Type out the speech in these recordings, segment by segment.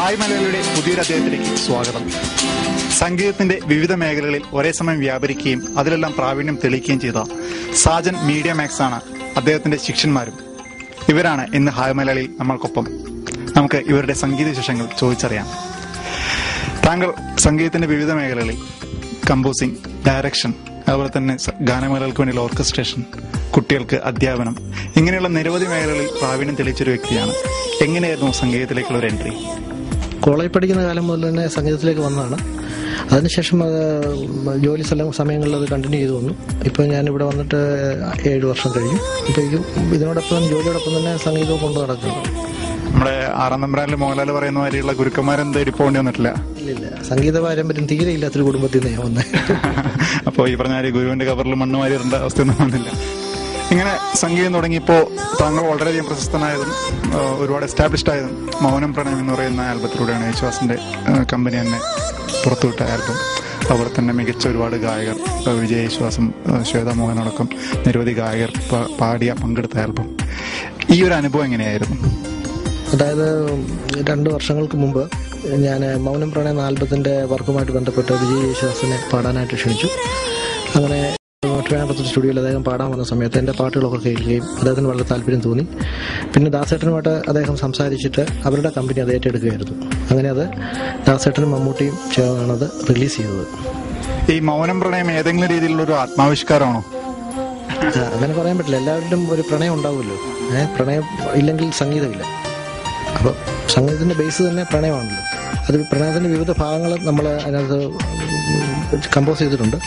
Hi മലയാളിയുടെ പുതിയൊരു അധ്യായത്തിലേക്ക് സ്വാഗതം. സംഗീതത്തിന്റെ വിവിധ മേഖലകളിൽ ഒരേ സമയം വ്യാപരിക്കുകയും അതിലെല്ലാം പ്രാവീണ്യം തെളിയിക്കുകയും ചെയ്ത സാജൻ മീഡിയ മാക്സ് ആണ് അദ്ദേഹത്തിന്റെ ശിഷ്യന്മാരും. ഇവരാണ് ഇന്ന് ഹായ് മലയാളി നമ്മൾക്കൊപ്പം. നമുക്ക് ഇവരുടെ സംഗീത വിശേഷങ്ങൾ ചോദിച്ചറിയാം. താങ്കൾ സംഗീതത്തിന്റെ വിവിധ മേഖലകളിൽ കമ്പോസിംഗ്, ഡയറക്ഷൻ, അതുപോലെ തന്നെ ഗാനമേളകൾക്ക് വേണ്ടിയുള്ള ഓർക്കസ്ട്രേഷൻ, കുട്ടികൾക്ക് അധ്യാപനം, ഇങ്ങനെയുള്ള നിരവധി മേഖലകളിൽ പ്രാവീണ്യം തെളിയിച്ചൊരു വ്യക്തിയാണ്. എങ്ങനെയായിരുന്നു സംഗീതത്തിലേക്കുള്ള ഒരു എൻട്രി? കോളേജ് പഠിക്കുന്ന കാലം മുതൽ തന്നെ സംഗീതത്തിലേക്ക് വന്നതാണ്. അതിനുശേഷം അത് ജോലി സമയങ്ങളിൽ അത് കണ്ടിന്യൂ ചെയ്തു വന്നു. ഇപ്പോൾ ഞാനിവിടെ വന്നിട്ട് 7 വർഷം കഴിഞ്ഞു. ഇപ്പോഴേക്കും ഇതിനോടൊപ്പം ജോലിയോടൊപ്പം തന്നെ സംഗീതവും കൊണ്ടു നടക്കുന്നു. നമ്മുടെ 6-ാം നമ്പറിൽ മോഹൻലാൽ പറയുന്ന മാതിരിയുള്ള ഗുരുക്കന്മാരെന്ത് ഇരിപ്പോണ്ടി വന്നിട്ടില്ല? ഇല്ല, സംഗീത പാരമ്പര്യം തീരെ ഇല്ലാത്തൊരു കുടുംബത്തിൽ നിന്ന് ഞാൻ വന്നത്. അപ്പോൾ ഈ പറഞ്ഞ ഗുരുവിന്റെ കവറിൽ മണ്ണ് വാരിയിടേണ്ട അവസ്ഥയൊന്നും വന്നില്ല. ഇങ്ങനെ സംഗീതം തുടങ്ങിയപ്പോൾ താങ്കൾ വളരെയധികം പ്രശസ്തനായതും ഒരുപാട് എസ്റ്റാബ്ലിഷ്ഡ് ആയതും മൗനം പ്രണയം എന്ന് പറയുന്ന ആൽബത്തിലൂടെയാണ്. യേശുദാസിന്റെ കമ്പനി തന്നെ പുറത്തുവിട്ട ആൽബം. അതുപോലെ തന്നെ മികച്ച ഒരുപാട് ഗായകർ, വിജയ് യേശുദാസും ശ്വേത മോഹനടക്കം നിരവധി ഗായകർ പങ്കെടുത്ത ആൽബം. ഈ ഒരു അനുഭവം എങ്ങനെയായിരുന്നു? അതായത് 2 വർഷങ്ങൾക്ക് മുമ്പ് ഞാൻ മൗനം പ്രണയം എന്ന ആൽബത്തിന്റെ വർക്കുമായിട്ട് ബന്ധപ്പെട്ട് വിജയ് യേശുദാസിനെ പാടാനായിട്ട് ക്ഷണിച്ചു. അങ്ങനെ ട്രിവാൻഡ്രത്ത് സ്റ്റുഡിയോയിൽ അദ്ദേഹം പാടാൻ വന്ന സമയത്ത് എൻ്റെ പാട്ടുകളൊക്കെ കേൾക്കുകയും അദ്ദേഹത്തിന് വളരെ താല്പര്യം തോന്നി. പിന്നെ ദാസേട്ടനുമായിട്ട് അദ്ദേഹം സംസാരിച്ചിട്ട് അവരുടെ കമ്പനി അത് ഏറ്റെടുക്കുകയായിരുന്നു. അങ്ങനെ അത് ദാസേട്ടനും മമ്മൂട്ടിയും ചേർന്നാണത് റിലീസ് ചെയ്തത്. ഈ മൗനം പ്രണയം ഏതെങ്കിലും രീതിയിലുള്ള ഒരു ആത്മാവിഷ്കാരമാണോ? അങ്ങനെ പറയാൻ പറ്റില്ല. എല്ലാവരിലും ഒരു പ്രണയം ഉണ്ടാവുമല്ലോ. പ്രണയം ഇല്ലെങ്കിൽ സംഗീതമില്ല. അപ്പോൾ സംഗീതത്തിന്റെ ബേസ് തന്നെ പ്രണയമാണല്ലോ. അത് പ്രണയത്തിന്റെ വിവിധ ഭാഗങ്ങൾ നമ്മൾ അതിനകത്ത് കമ്പോസ് ചെയ്തിട്ടുണ്ട്.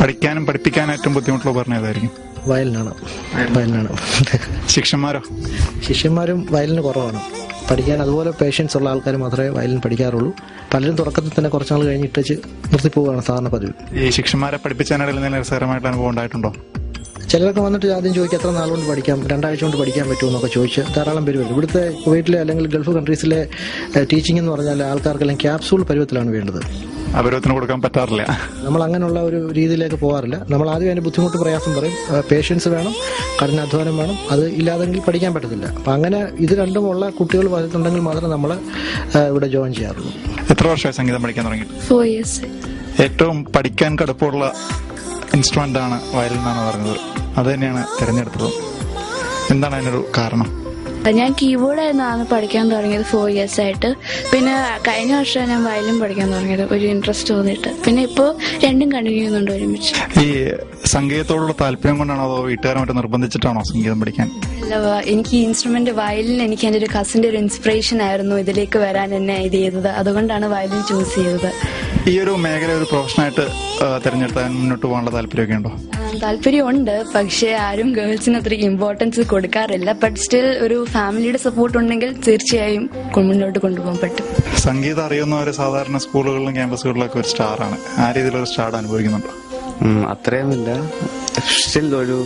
പഠിക്കാനും പഠിപ്പിക്കാനും ഏറ്റവും ബുദ്ധിമുട്ടുള്ള പറഞ്ഞതായിരിക്കും? വയലിനാണ്. ശിഷ്യന്മാരും വയലിന് കുറവാണ്. പഠിക്കാൻ അതുപോലെ പേഷ്യൻസ് ഉള്ള ആൾക്കാർ മാത്രമേ വയലിൻ പഠിക്കാറുള്ളൂ. പലരും തുടക്കത്തിൽ തന്നെ കുറച്ച് നാൾ കഴിഞ്ഞിട്ട് നിർത്തിപ്പോവുകയാണ് സാധാരണ പതിവ്. ഈ ശിഷ്യന്മാരെ പഠിപ്പിക്കാനിടയിൽ രസകരമായിട്ട് അനുഭവം ഉണ്ടായിട്ടുണ്ടോ? ചിലരൊക്കെ വന്നിട്ട് ആദ്യം ചോദിക്കും എത്ര നാളുകൊണ്ട് പഠിക്കാം, 2 ആഴ്ച കൊണ്ട് പഠിക്കാൻ പറ്റുമെന്നൊക്കെ ചോദിച്ച് ധാരാളം പേര് വരും. ഇവിടുത്തെ കുവൈറ്റിലെ അല്ലെങ്കിൽ ഗൾഫ് കൺട്രീസിലെ ടീച്ചിങ് എന്ന് പറഞ്ഞാൽ ആൾക്കാർക്കെല്ലാം ക്യാപ്സൂൾ പരുവത്തിലാണ് വേണ്ടത്. അപരവത്തിന് കൊടുക്കാൻ പറ്റാറില്ല. നമ്മൾ അങ്ങനെയുള്ള ഒരു രീതിയിലേക്ക് പോകാറില്ല. നമ്മൾ ആദ്യം അതിന്റെ ബുദ്ധിമുട്ട് പ്രയാസം പറയും. പേഷ്യൻസ് വേണം, കഠിനാധ്വാനം വേണം. അത് ഇല്ലാതെങ്കിൽ പഠിക്കാൻ പറ്റത്തില്ല. അപ്പം അങ്ങനെ ഇത് രണ്ടുമുള്ള കുട്ടികൾ വന്നിട്ടുണ്ടെങ്കിൽ മാത്രമേ നമ്മൾ ഇവിടെ ജോയിൻ ചെയ്യാറുള്ളൂ. എത്ര വർഷമായി സംഗീതം പഠിക്കാൻ തുടങ്ങി? 4 years. ഏറ്റവും പഠിക്കാൻ കടുപ്പമുള്ള ഇൻസ്ട്രുമെന്റ് ആണ് വയലിൻ എന്നാണ് പറഞ്ഞത്. അത് തന്നെയാണ് തിരഞ്ഞെടുത്തത്. എന്താണ് അതിനൊരു കാരണം? ഞാൻ കീബോർഡായിരുന്നു പഠിക്കാൻ തുടങ്ങിയത് 4 years ആയിട്ട്. പിന്നെ കഴിഞ്ഞ വർഷം ഞാൻ വയലിൻ പഠിക്കാൻ തുടങ്ങിയത് ഒരു ഇൻട്രസ്റ്റ് തോന്നിയിട്ട്. പിന്നെ ഇപ്പോൾ രണ്ടും കണ്ടിന്യൂ ചെയ്യുന്നുണ്ട് ഒരുമിച്ച്. ഈ സംഗീതത്തോടുള്ള താല്പര്യം കൊണ്ടാണോ അതോ വീട്ടുകാരുമായിട്ട് നിർബന്ധിച്ചിട്ടാണോ സംഗീതം പഠിക്കാൻ? അല്ല, എനിക്ക് ഈ ഇൻസ്ട്രുമെന്റ് വയലിൻ എനിക്ക് എൻ്റെ ഒരു കസിന്റെ ഒരു ഇൻസ്പിറേഷൻ ആയിരുന്നു ഇതിലേക്ക് വരാൻ എന്നെ ഇത് ചെയ്തത്. അതുകൊണ്ടാണ് വയലിൻ ചൂസ് ചെയ്തത്. ഈ ഒരു മേഖല ഒരു പ്രൊഫഷനായിട്ട് തിരഞ്ഞെടുത്താൽ മുന്നോട്ട് പോകാനുള്ള താല്പര്യമൊക്കെ ഉണ്ടോ? താല്പര്യമുണ്ട്, പക്ഷേ ആരും ഗേൾസിന് അത്രയ്ക്ക് ഇമ്പോർട്ടൻസ് കൊടുക്കാറില്ല. ബട്ട് സ്റ്റിൽ ഒരു ഫാമിലിയുടെ സപ്പോർട്ട് ഉണ്ടെങ്കിൽ തീർച്ചയായും മുന്നോട്ട് കൊണ്ടുപോകാൻ പറ്റും. സംഗീതം അറിയുന്നവര് സാധാരണ സ്കൂളുകളിലും ക്യാമ്പസുകളിലൊക്കെ ഒരു സ്റ്റാറാണ്. ആ രീതിയിലൊരു സ്റ്റാർ അനുഭവിക്കുന്നുണ്ടോ? അത്രയുമില്ല. സ്റ്റിൽ ഒരു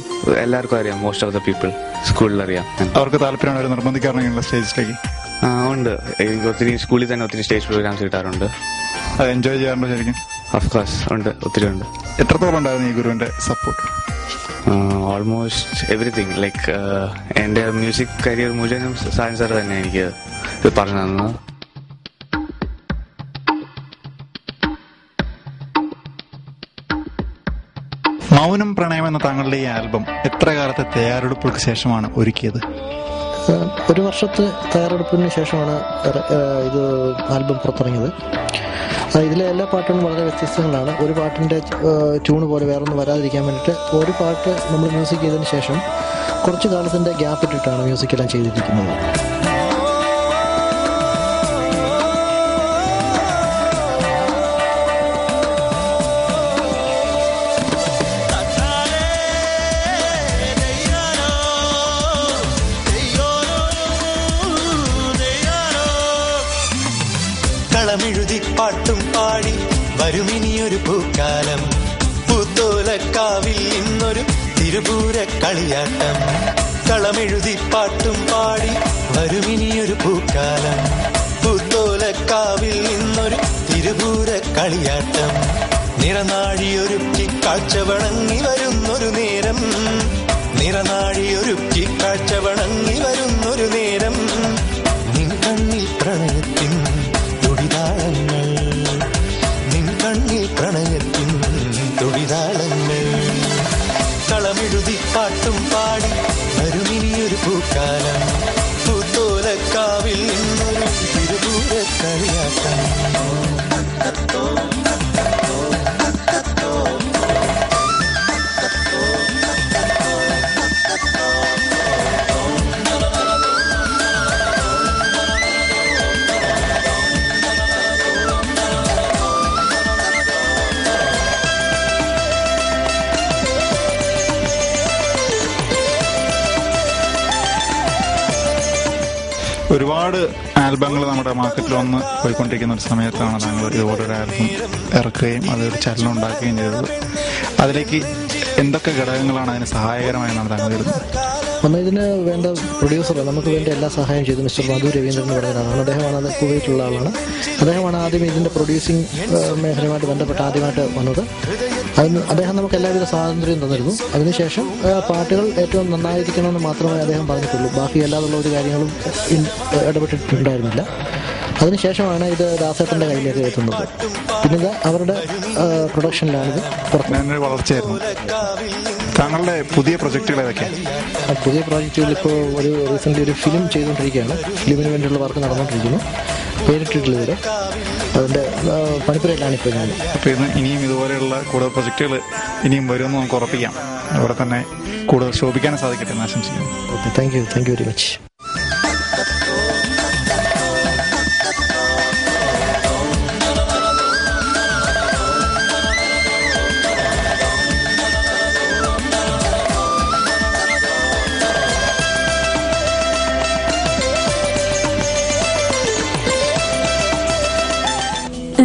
എല്ലാവർക്കും അറിയാം. മോസ്റ്റ് ഓഫ് ദ പീപ്പിൾ സ്കൂളിൽ അറിയാം. അവർക്ക് താല്പര്യമാണ് നിർബന്ധിക്കാറുണ്ടെങ്കിൽ സ്റ്റേജിലേക്ക്? ഉണ്ട്. എനിക്ക് ഒത്തിരി സ്കൂളിൽ തന്നെ ഒത്തിരി സ്റ്റേജ് പ്രോഗ്രാംസ് കിട്ടാറുണ്ട്. അത് എൻജോയ് ചെയ്യാറുണ്ടോ ശരിക്കും? ഓഫ് കോഴ്സ് ഉണ്ട്, ഒത്തിരി ഉണ്ട്. എത്രത്തോളം ഉണ്ടായിരുന്നു ഈ ഗുരുവിന്റെ സപ്പോർട്ട്? Almost everything. ലൈക്ക് എന്റെ മ്യൂസിക് കരിയർ മുഴുവനും സായൻ സാർ തന്നെ എനിക്ക് പറഞ്ഞു തന്നത്. മൗനം പ്രണയം എന്ന താങ്കളുടെ ഈ ആൽബം എത്ര കാലത്തെ തയ്യാറെടുപ്പുകൾക്ക് ശേഷമാണ് ഒരുക്കിയത്? 1 വർഷത്തെ തയ്യാറെടുപ്പിന് ശേഷമാണ് ഇത് ആൽബം പുറത്തിറങ്ങിയത്. ഇതിലെ എല്ലാ പാട്ടുകളും വളരെ വ്യത്യസ്തങ്ങളാണ്. ഒരു പാട്ടിൻ്റെ ട്യൂണ് പോലെ വേറൊന്നും വരാതിരിക്കാൻ വേണ്ടിയിട്ട് ഒരു പാട്ട് നമ്മൾ മ്യൂസിക് ചെയ്തതിന് ശേഷം കുറച്ച് കാലത്തിൻ്റെ ഗ്യാപ്പ് ഇട്ടിട്ടാണ് മ്യൂസിക്കെല്ലാം ചെയ്തിരിക്കുന്നത്. കളമെഴുതി പാട്ടും പാടി വരുമിനിയൊരു പൂക്കാലം, പൂത്തോലക്കാവിൽ ഇന്നൊരു തിരുപൂര കളിയാട്ടം. കളമെഴുതി പാട്ടും പാടി വരുമിനിയൊരു പൂക്കാലം, പൂത്തോലക്കാവിൽ ഇന്നൊരു തിരുപൂര കളിയാട്ടം. നിറനാഴിയൊരുക്കി കാഴ്ച വണങ്ങി വരുന്നൊരു നേരം, നിറനാഴിയൊരുക്കി കാഴ്ച വണങ്ങി വരുന്നൊരു നേരം. നിൻ കണ്ണിൽ പ്രണയത്തിൻ തുടിതാളങ്ങൾ, നിൻ കണ്ണിൽ പ്രണയത്തിൻ തുടിതാളങ്ങൾ. കളമെഴുതി പാട്ടും പാടി വരുമിനിയൊരു പൂക്കാലം, പൂത്തോലക്കാവിൽ നിന്നൊരു തിരുപൂര കളിയാട്ടം. ഒരുപാട് ആൽബങ്ങൾ നമ്മുടെ മാർക്കറ്റിൽ വന്ന് പോയിക്കൊണ്ടിരിക്കുന്ന ഒരു സമയത്താണ് താങ്കൾ ഇതുപോലൊരു ആൽബം ഇറക്കുകയും അതൊരു ചലനം ഉണ്ടാക്കുകയും ചെയ്തത്. അതിലേക്ക് എന്തൊക്കെ ഘടകങ്ങളാണ് അതിന് സഹായകരമായെന്നാണ് താങ്കൾ കരുതുന്നത്? ഒന്ന്, ഇതിന് വേണ്ട പ്രൊഡ്യൂസർ നമുക്ക് വേണ്ടി എല്ലാ സഹായം ചെയ്തു മിസ്റ്റർ മധു രവീന്ദ്രൻ എന്ന് പറയുന്ന ആളാണ്. അദ്ദേഹമാണ് അത് കുവൈറ്റുള്ള ആളാണ്. അദ്ദേഹമാണ് ആദ്യം ഇതിൻ്റെ പ്രൊഡ്യൂസിങ് മേഖലയുമായിട്ട് ബന്ധപ്പെട്ട് ആദ്യമായിട്ട് വന്നത്. അതിന് അദ്ദേഹം നമുക്ക് എല്ലാവിധ സ്വാതന്ത്ര്യം തന്നിരുന്നു. അതിനുശേഷം പാട്ടുകൾ ഏറ്റവും നന്നായിരിക്കണമെന്ന് മാത്രമേ അദ്ദേഹം പറഞ്ഞിട്ടുള്ളൂ. ബാക്കി എല്ലാതുള്ള ഒരു കാര്യങ്ങളും ഇടപെട്ടിട്ടുണ്ടായിരുന്നില്ല. അതിനുശേഷമാണ് ഇത് ദാസേട്ടൻ്റെ കയ്യിലേക്ക് എത്തുന്നത്. പിന്നെ ഇത് അവരുടെ പ്രൊഡക്ഷനിലാണിത് പുറത്ത് വളർച്ചയായിരുന്നു. താങ്കളുടെ പുതിയ പ്രൊജക്റ്റുകൾ ഏതൊക്കെയാണ്? പുതിയ പ്രോജക്റ്റുകൾ ഇപ്പോൾ റീസെൻ്റ്ലി ഒരു ഫിലിം ചെയ്തുകൊണ്ടിരിക്കുകയാണ്. ഫിലിമിന് വേണ്ടിയുള്ള വർക്ക് നടന്നുകൊണ്ടിരിക്കുന്നു. പേരിട്ടിട്ടില്ല ഇതുവരെ. അതിൻ്റെ പണിപ്പുരയിലാണ് ഇപ്പോൾ ഞാൻ. അപ്പോൾ ഇനിയും ഇതുപോലെയുള്ള കൂടുതൽ പ്രൊജക്റ്റുകൾ ഇനിയും വരുമെന്ന് നമുക്ക് ഉറപ്പിക്കാം. അവിടെ തന്നെ കൂടുതൽ ശോഭിക്കാനും സാധിക്കട്ടെ എന്ന് ആശംസിക്കുന്നു. Okay, thank you very much.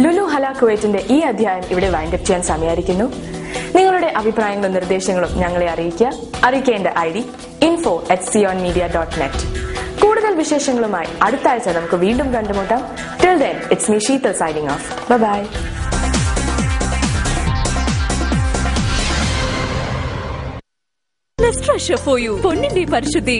Lulu Hala കുവൈറ്റിന്റെ ഈ അധ്യായം ഇവിടെ വൈൻഡപ്പ് ചെയ്യാൻ സമയമായിരിക്കുന്നു. നിങ്ങളുടെ അഭിപ്രായങ്ങളും നിർദ്ദേശങ്ങളും ഞങ്ങളെ അറിയിക്കേണ്ട ID info@sionmedia.net. കൂടുതൽ വിശേഷങ്ങളുമായി അടുത്ത ആഴ്ച നമുക്ക് വീണ്ടും കണ്ടുമുട്ടാം. Till then, it's me Sheetal signing off. Bye-bye. Treasure for you. പൊന്നിന്റെ പരിശുദ്ധി